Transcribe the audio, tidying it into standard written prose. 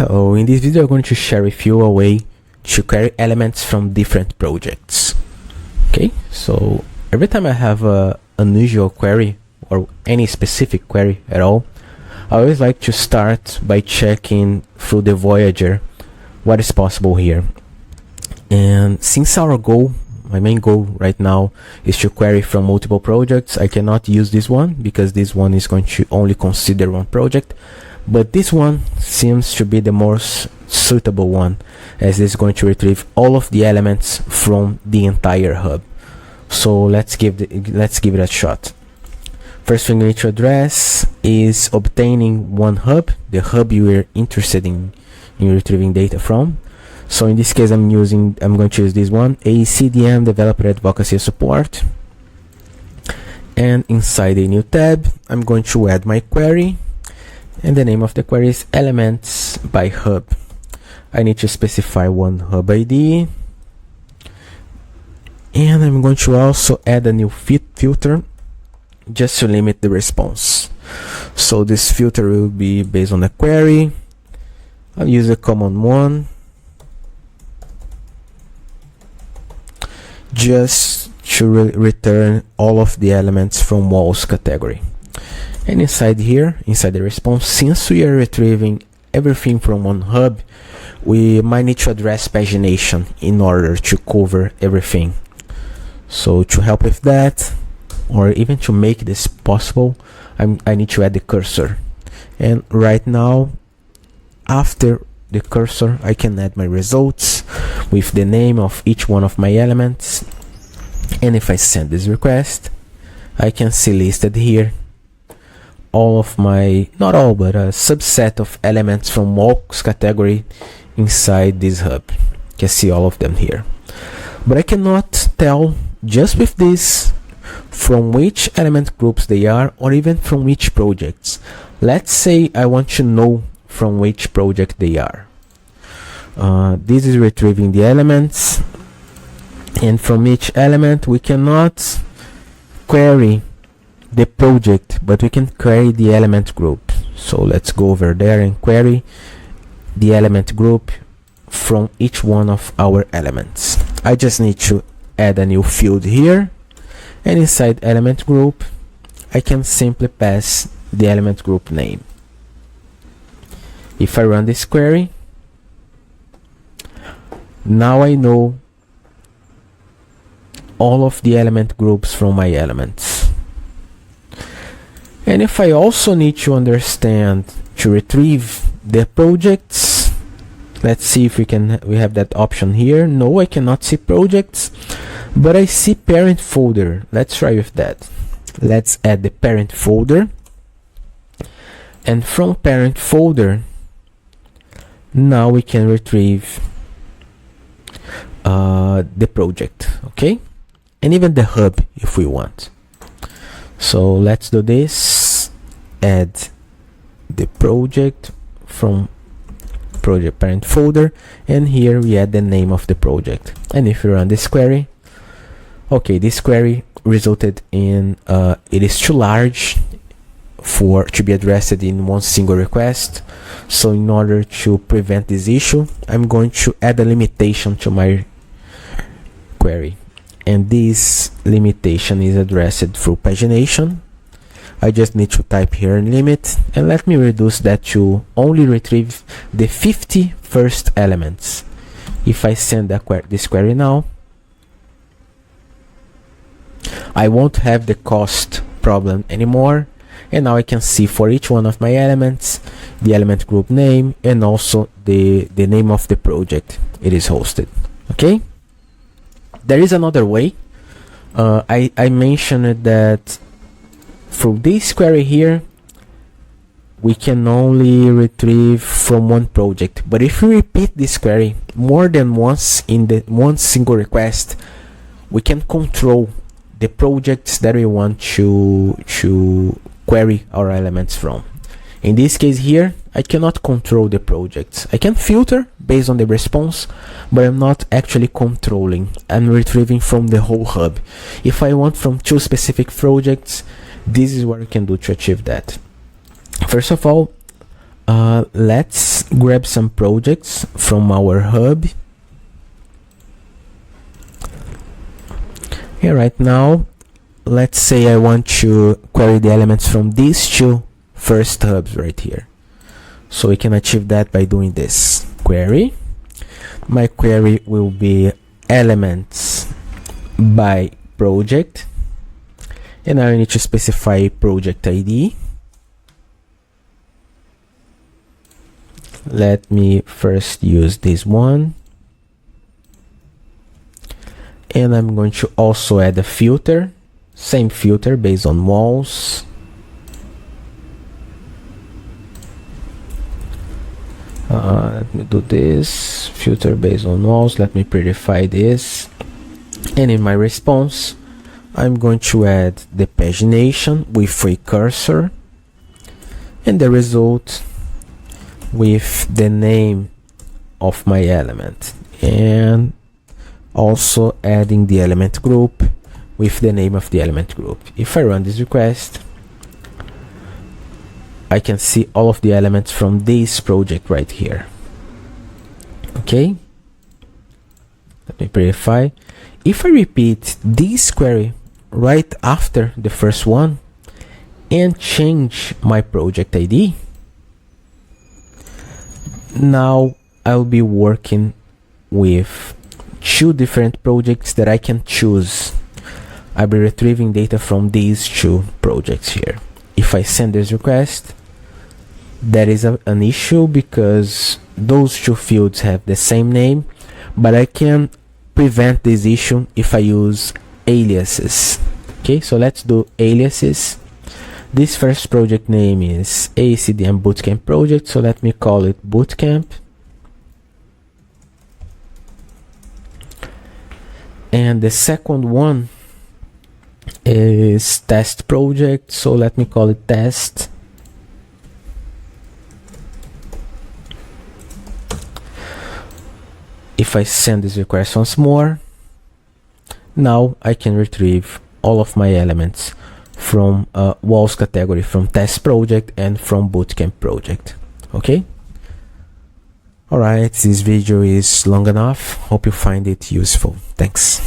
Hello, in this video I'm going to share with you a way to query elements from different projects. Okay, so every time I have a unusual query or any specific query at all, I always like to start by checking through the Voyager what is possible here. And since our goal, my main goal right now is to query from multiple projects, I cannot use this one because this one is going to only consider one project. But this one seems to be the most suitable one, as it's going to retrieve all of the elements from the entire hub. So let's give it a shot. First thing we need to address is obtaining one hub, the hub you are interested in retrieving data from. So in this case I'm going to use this one, AEC Developer Advocacy Support. And inside a new tab I'm going to add my query. And the name of the query is elements by hub. I need to specify one hub ID. And I'm going to also add a new filter just to limit the response. So this filter will be based on the query. I'll use a common one just to return all of the elements from walls category. And inside here, inside the response, since we are retrieving everything from one hub, we might need to address pagination in order to cover everything. So to help with that, or even to make this possible, I need to add the cursor. And right now, after the cursor, I can add my results with the name of each one of my elements. And if I send this request, I can see listed here all of my, not all, but a subset of elements from walks category inside this hub. You can see all of them here. But I cannot tell just with this from which element groups they are, or even from which projects. Let's say I want to know from which project they are. This is retrieving the elements, and from each element we cannot query the project, but we can query the element group. So let's go over there and query the element group from each one of our elements. I just need to add a new field here, and inside element group I can simply pass the element group name. If I run this query, now I know all of the element groups from my elements. And if I also need to understand to retrieve the projects, let's see if we have that option here. No, I cannot see projects, but I see parent folder. Let's try with that. Let's add the parent folder, and from parent folder now we can retrieve the project, okay, and even the hub if we want. So let's do this. Add the project from project parent folder, and here we add the name of the project. And if we run this query, okay, this query resulted in it is too large to be addressed in one single request. So in order to prevent this issue, I'm going to add a limitation to my query, and this limitation is addressed through pagination. I just need to type here limit, and let me reduce that to only retrieve the 50 first elements. If I send this query now, I won't have the cost problem anymore, and now I can see for each one of my elements the element group name and also the name of the project it is hosted. Okay, there is another way. I mentioned that through this query here we can only retrieve from one project, but if we repeat this query more than once in the one single request, we can control the projects that we want to query our elements from. In this case here, I cannot control the projects. I can filter based on the response, but I'm not actually controlling. I'm retrieving from the whole hub. If I want from two specific projects, this is what I can do to achieve that. First of all, Let's grab some projects from our hub. Here right now, let's say I want to query the elements from these two first hubs right here. So we can achieve that by doing this. Query. My query will be elements by project. And now I need to specify project ID. Let me first use this one. And I'm going to also add a filter. Same filter based on walls. Let me do this. Filter based on walls. Let me prettify this. And in my response, I'm going to add the pagination with a cursor. And the result with the name of my element. And also adding the element group with the name of the element group. If I run this request, I can see all of the elements from this project right here. Okay, let me prettify. If I repeat this query right after the first one and change my project ID, now I'll be working with two different projects that I can choose. I'll be retrieving data from these two projects here. If I send this request, that is an issue because those two fields have the same name, but I can prevent this issue if I use aliases. Okay, so let's do aliases. This first project name is AEC Data Bootcamp project, so let me call it Bootcamp. And the second one is test project, so let me call it test. If I send this request once more, now I can retrieve all of my elements from walls category, from test project and from bootcamp project. Okay. Alright, this video is long enough. Hope you find it useful. Thanks.